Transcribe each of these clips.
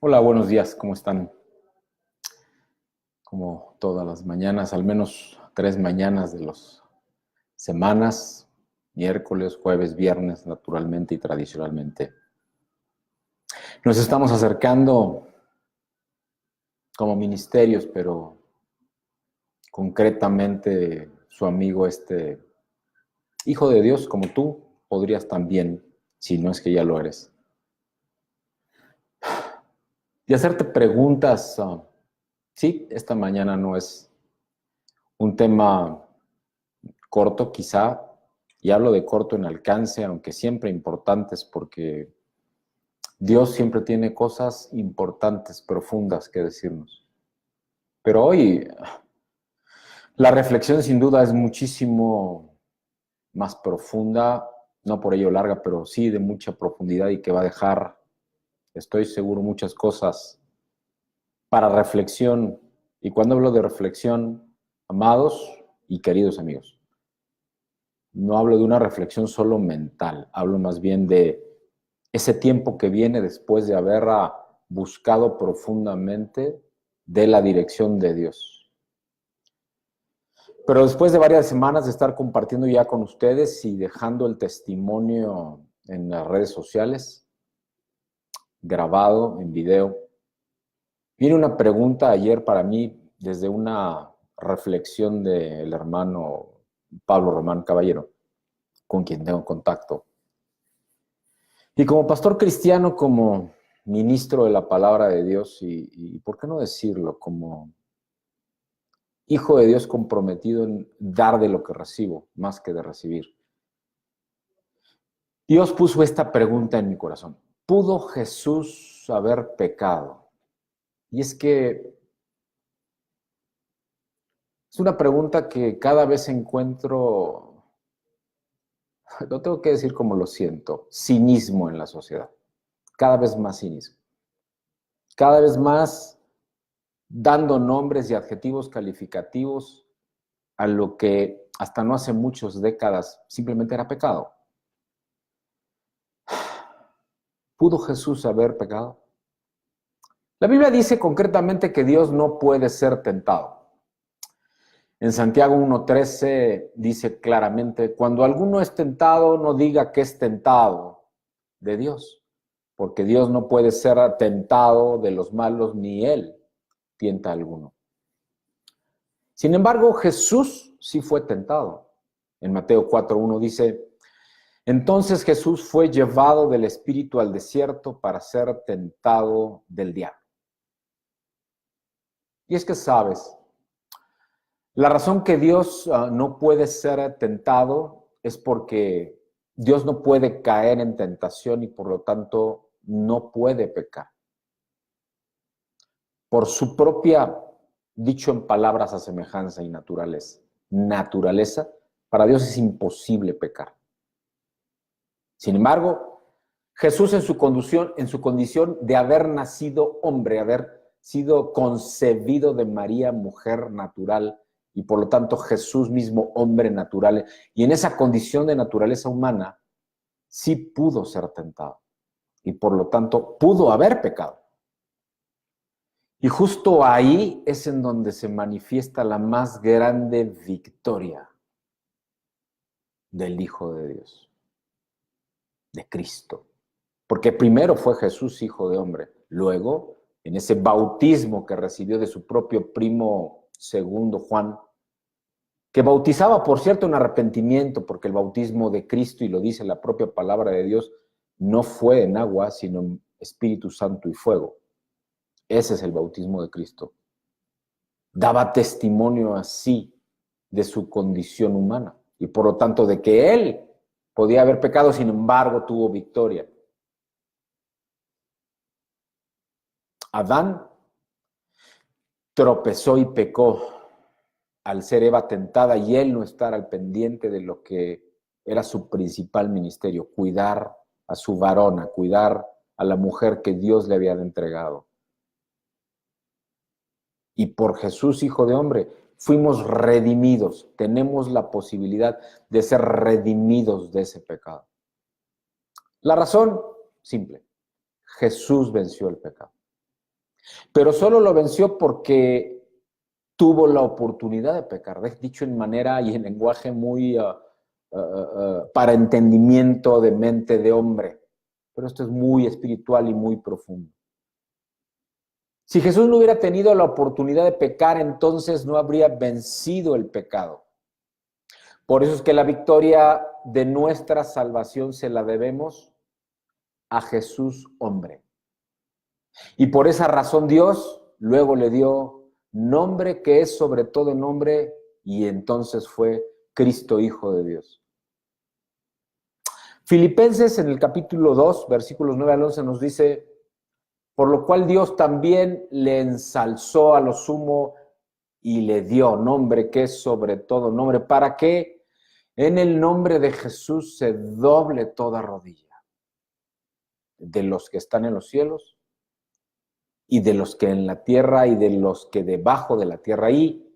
Hola, buenos días, ¿cómo están? Como todas las mañanas, al menos 3 mañanas de las semanas, miércoles, jueves, viernes, naturalmente y tradicionalmente. Nos estamos acercando como ministerios, pero concretamente su amigo, hijo de Dios, como tú, podrías también, si no es que ya lo eres, y hacerte preguntas. Sí, esta mañana no es un tema corto quizá, y hablo de corto en alcance, aunque siempre importantes, porque Dios siempre tiene cosas importantes, profundas que decirnos. Pero hoy la reflexión sin duda es muchísimo más profunda, no por ello larga, pero sí de mucha profundidad y que va a dejar, estoy seguro, muchas cosas para reflexión. Y cuando hablo de reflexión, amados y queridos amigos, no hablo de una reflexión solo mental, hablo más bien de ese tiempo que viene después de haber buscado profundamente de la dirección de Dios. Pero después de varias semanas de estar compartiendo ya con ustedes y dejando el testimonio en las redes sociales, grabado en video, viene una pregunta ayer para mí desde una reflexión del hermano Pablo Román Caballero, con quien tengo contacto. Y como pastor cristiano, como ministro de la palabra de Dios y ¿por qué no decirlo? Como hijo de Dios comprometido en dar de lo que recibo, más que de recibir. Dios puso esta pregunta en mi corazón. ¿Pudo Jesús haber pecado? Y es que es una pregunta que cada vez encuentro, lo tengo que decir como lo siento, cinismo en la sociedad. Cada vez más cinismo. Cada vez más dando nombres y adjetivos calificativos a lo que hasta no hace muchas décadas simplemente era pecado. ¿Pudo Jesús haber pecado? La Biblia dice concretamente que Dios no puede ser tentado. En Santiago 1:13 dice claramente, cuando alguno es tentado, no diga que es tentado de Dios, porque Dios no puede ser tentado de los malos, ni Él tienta a alguno. Sin embargo, Jesús sí fue tentado. En Mateo 4:1 dice, entonces Jesús fue llevado del Espíritu al desierto para ser tentado del diablo. Y es que sabes, la razón que Dios no puede ser tentado es porque Dios no puede caer en tentación y por lo tanto no puede pecar. Por su propia, dicho en palabras a semejanza y naturaleza, para Dios es imposible pecar. Sin embargo, Jesús en su condición de haber nacido hombre, haber sido concebido de María, mujer natural, y por lo tanto Jesús mismo hombre natural, y en esa condición de naturaleza humana, sí pudo ser tentado, y por lo tanto pudo haber pecado. Y justo ahí es en donde se manifiesta la más grande victoria del Hijo de Dios, de Cristo. Porque primero fue Jesús, hijo de hombre. Luego, en ese bautismo que recibió de su propio primo segundo Juan, que bautizaba, por cierto, en arrepentimiento, porque el bautismo de Cristo, y lo dice la propia palabra de Dios, no fue en agua, sino en Espíritu Santo y fuego. Ese es el bautismo de Cristo. Daba testimonio así de su condición humana y por lo tanto de que él podía haber pecado, sin embargo tuvo victoria. Adán tropezó y pecó al ser Eva tentada y él no estar al pendiente de lo que era su principal ministerio, cuidar a su varona, cuidar a la mujer que Dios le había entregado. Y por Jesús, hijo de hombre, fuimos redimidos, tenemos la posibilidad de ser redimidos de ese pecado. La razón, simple, Jesús venció el pecado. Pero solo lo venció porque tuvo la oportunidad de pecar, dicho en manera y en lenguaje muy para entendimiento de mente de hombre. Pero esto es muy espiritual y muy profundo. Si Jesús no hubiera tenido la oportunidad de pecar, entonces no habría vencido el pecado. Por eso es que la victoria de nuestra salvación se la debemos a Jesús hombre. Y por esa razón Dios luego le dio nombre que es sobre todo nombre, y entonces fue Cristo, Hijo de Dios. Filipenses en el capítulo 2, versículos 9 al 11 nos dice: por lo cual Dios también le ensalzó a lo sumo y le dio nombre que es sobre todo nombre, para que en el nombre de Jesús se doble toda rodilla, de los que están en los cielos y de los que en la tierra y de los que debajo de la tierra, y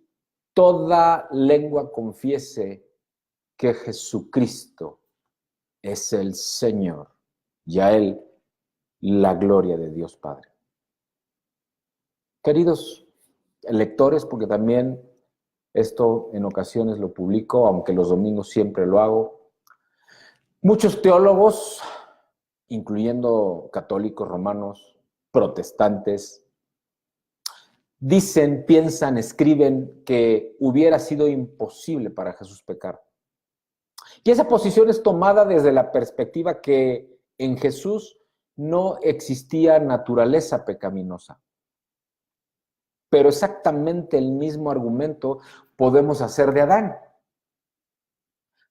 toda lengua confiese que Jesucristo es el Señor, y a Él la gloria de Dios Padre. Queridos lectores, porque también esto en ocasiones lo publico, aunque los domingos siempre lo hago, muchos teólogos, incluyendo católicos romanos, protestantes, dicen, piensan, escriben que hubiera sido imposible para Jesús pecar. Y esa posición es tomada desde la perspectiva que en Jesús no existía naturaleza pecaminosa. Pero exactamente el mismo argumento podemos hacer de Adán.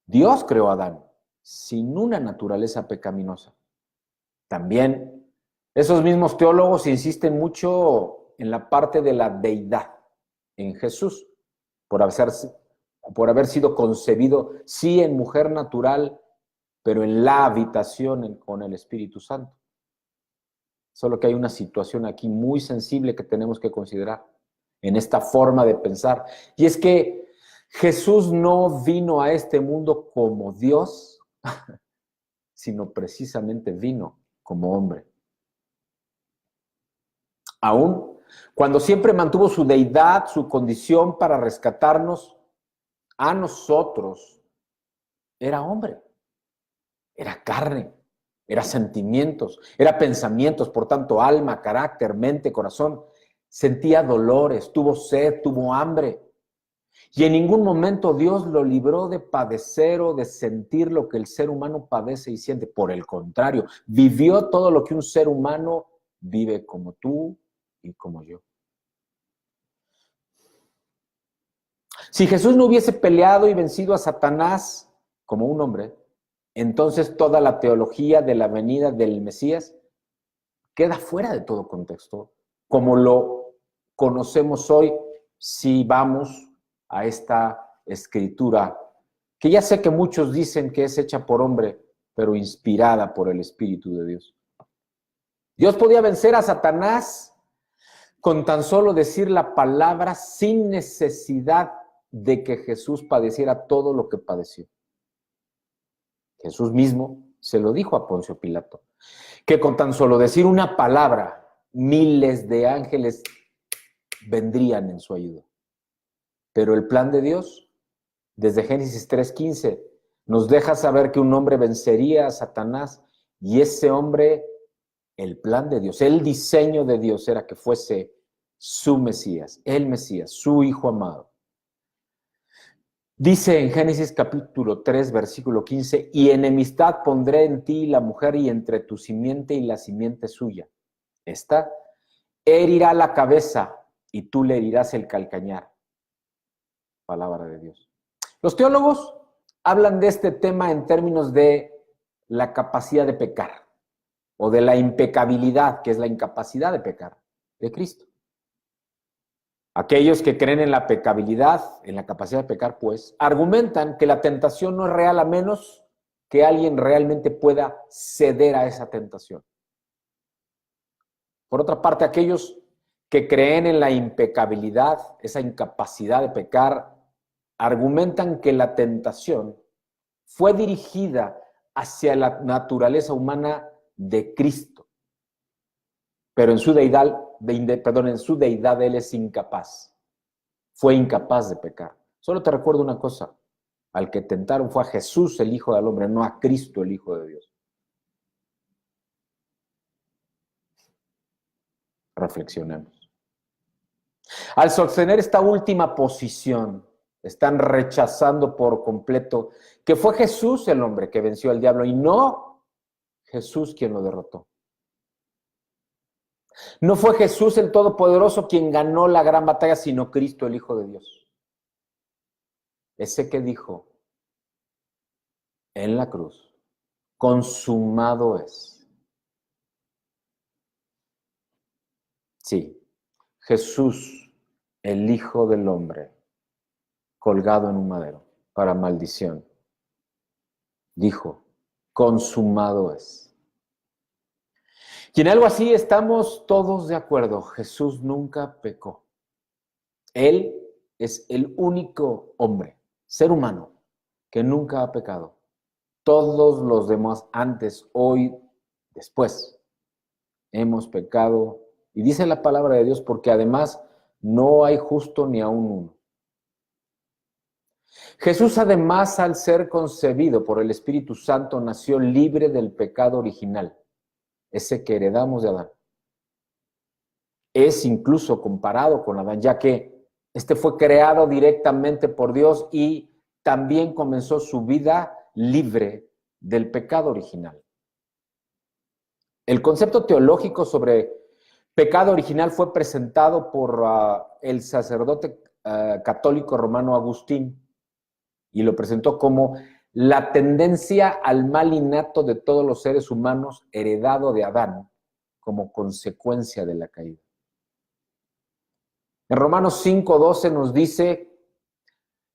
Dios creó a Adán sin una naturaleza pecaminosa. También esos mismos teólogos insisten mucho en la parte de la deidad en Jesús, por haber sido concebido, sí, en mujer natural, pero en la habitación con el Espíritu Santo. Solo que hay una situación aquí muy sensible que tenemos que considerar en esta forma de pensar. Y es que Jesús no vino a este mundo como Dios, sino precisamente vino como hombre. Aún cuando siempre mantuvo su deidad, su condición para rescatarnos a nosotros, era hombre, era carne, era sentimientos, era pensamientos, por tanto, alma, carácter, mente, corazón. Sentía dolores, tuvo sed, tuvo hambre. Y en ningún momento Dios lo libró de padecer o de sentir lo que el ser humano padece y siente. Por el contrario, vivió todo lo que un ser humano vive, como tú y como yo. Si Jesús no hubiese peleado y vencido a Satanás como un hombre, entonces toda la teología de la venida del Mesías queda fuera de todo contexto, como lo conocemos hoy si vamos a esta escritura, que ya sé que muchos dicen que es hecha por hombre, pero inspirada por el Espíritu de Dios. Dios podía vencer a Satanás con tan solo decir la palabra, sin necesidad de que Jesús padeciera todo lo que padeció. Jesús mismo se lo dijo a Poncio Pilato, que con tan solo decir una palabra, miles de ángeles vendrían en su ayuda. Pero el plan de Dios, desde Génesis 3:15, nos deja saber que un hombre vencería a Satanás, y ese hombre, el plan de Dios, el diseño de Dios era que fuese su Mesías, el Mesías, su Hijo amado. Dice en Génesis capítulo 3, versículo 15, y enemistad pondré en ti la mujer y entre tu simiente y la simiente suya. Esta herirá la cabeza y tú le herirás el calcañar. Palabra de Dios. Los teólogos hablan de este tema en términos de la capacidad de pecar o de la impecabilidad, que es la incapacidad de pecar de Cristo. Aquellos que creen en la pecabilidad, en la capacidad de pecar, pues, argumentan que la tentación no es real a menos que alguien realmente pueda ceder a esa tentación. Por otra parte, aquellos que creen en la impecabilidad, esa incapacidad de pecar, argumentan que la tentación fue dirigida hacia la naturaleza humana de Cristo, pero en su deidad perdón, en su deidad Él es incapaz. Fue incapaz de pecar. Solo te recuerdo una cosa. Al que tentaron fue a Jesús, el Hijo del Hombre, no a Cristo, el Hijo de Dios. Reflexionemos. Al sostener esta última posición, están rechazando por completo que fue Jesús el hombre que venció al diablo y no Jesús quien lo derrotó. No fue Jesús el Todopoderoso quien ganó la gran batalla, sino Cristo, el Hijo de Dios. Ese que dijo en la cruz, consumado es. Sí, Jesús, el Hijo del Hombre, colgado en un madero para maldición, dijo, consumado es. Y en algo así estamos todos de acuerdo. Jesús nunca pecó. Él es el único hombre, ser humano, que nunca ha pecado. Todos los demás, antes, hoy, después, hemos pecado. Y dice la palabra de Dios, porque además no hay justo ni aún uno. Jesús, además, al ser concebido por el Espíritu Santo, nació libre del pecado original, ese que heredamos de Adán. Es incluso comparado con Adán, ya que este fue creado directamente por Dios y también comenzó su vida libre del pecado original. El concepto teológico sobre pecado original fue presentado por el sacerdote católico romano Agustín y lo presentó como la tendencia al mal innato de todos los seres humanos heredado de Adán como consecuencia de la caída. En Romanos 5:12 nos dice,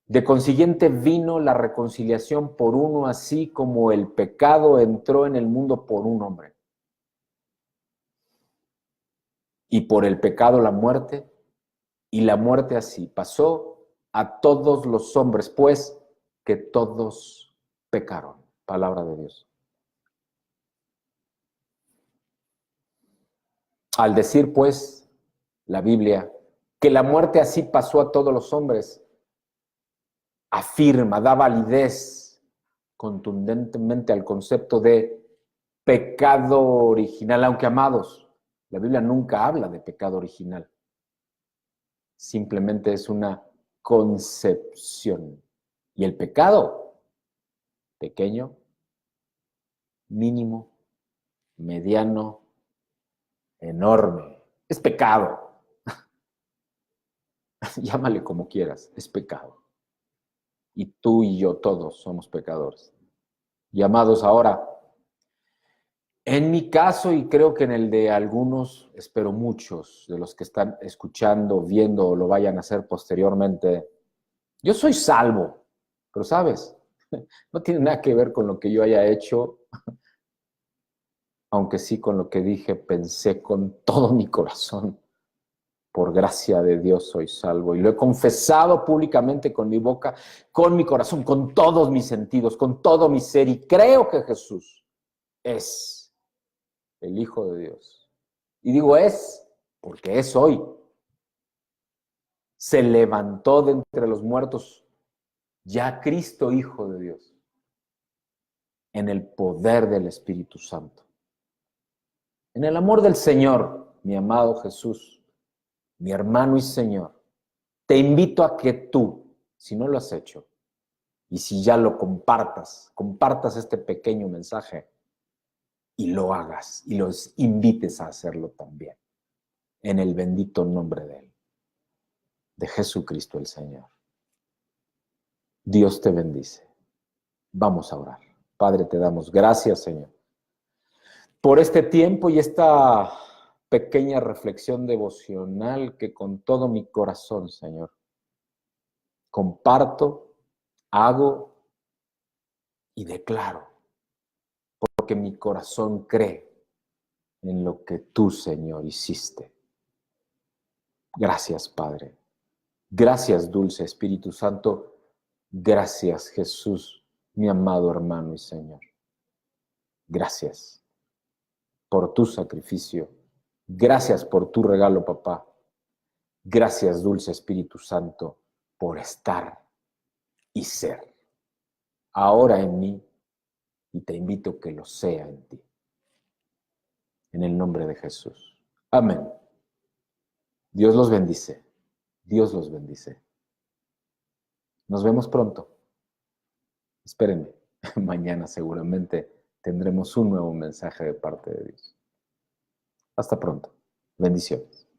de consiguiente vino la reconciliación por uno, así como el pecado entró en el mundo por un hombre. Y por el pecado la muerte, y la muerte así pasó a todos los hombres, pues que todos pecaron. Palabra de Dios. Al decir, pues, la Biblia, que la muerte así pasó a todos los hombres, afirma, da validez contundentemente al concepto de pecado original, aunque amados, la Biblia nunca habla de pecado original. Simplemente es una concepción. Y el pecado, pequeño, mínimo, mediano, enorme, es pecado. Llámale como quieras, es pecado. Y tú y yo todos somos pecadores. Llamados ahora, en mi caso, y creo que en el de algunos, espero muchos de los que están escuchando, viendo o lo vayan a hacer posteriormente, yo soy salvo, pero ¿sabes? No tiene nada que ver con lo que yo haya hecho, aunque sí con lo que dije, pensé con todo mi corazón. Por gracia de Dios soy salvo. Y lo he confesado públicamente con mi boca, con mi corazón, con todos mis sentidos, con todo mi ser. Y creo que Jesús es el Hijo de Dios. Y digo es porque es hoy. Se levantó de entre los muertos ya Cristo, Hijo de Dios, en el poder del Espíritu Santo. En el amor del Señor, mi amado Jesús, mi hermano y Señor, te invito a que tú, si no lo has hecho, y si ya lo compartas este pequeño mensaje y lo hagas y los invites a hacerlo también, en el bendito nombre de Él, de Jesucristo el Señor. Dios te bendice. Vamos a orar. Padre, te damos gracias, Señor, por este tiempo y esta pequeña reflexión devocional que con todo mi corazón, Señor, comparto, hago y declaro, porque mi corazón cree en lo que tú, Señor, hiciste. Gracias, Padre. Gracias, dulce Espíritu Santo. Gracias, Jesús, mi amado hermano y Señor. Gracias por tu sacrificio Gracias por tu regalo, papá. Gracias, dulce Espíritu Santo, por estar y ser ahora en mí, y te invito a que lo sea en ti. En el nombre de Jesús. Amén. Dios los bendice. Dios los bendice. Nos vemos pronto. Espérenme. Mañana seguramente tendremos un nuevo mensaje de parte de Dios. Hasta pronto. Bendiciones.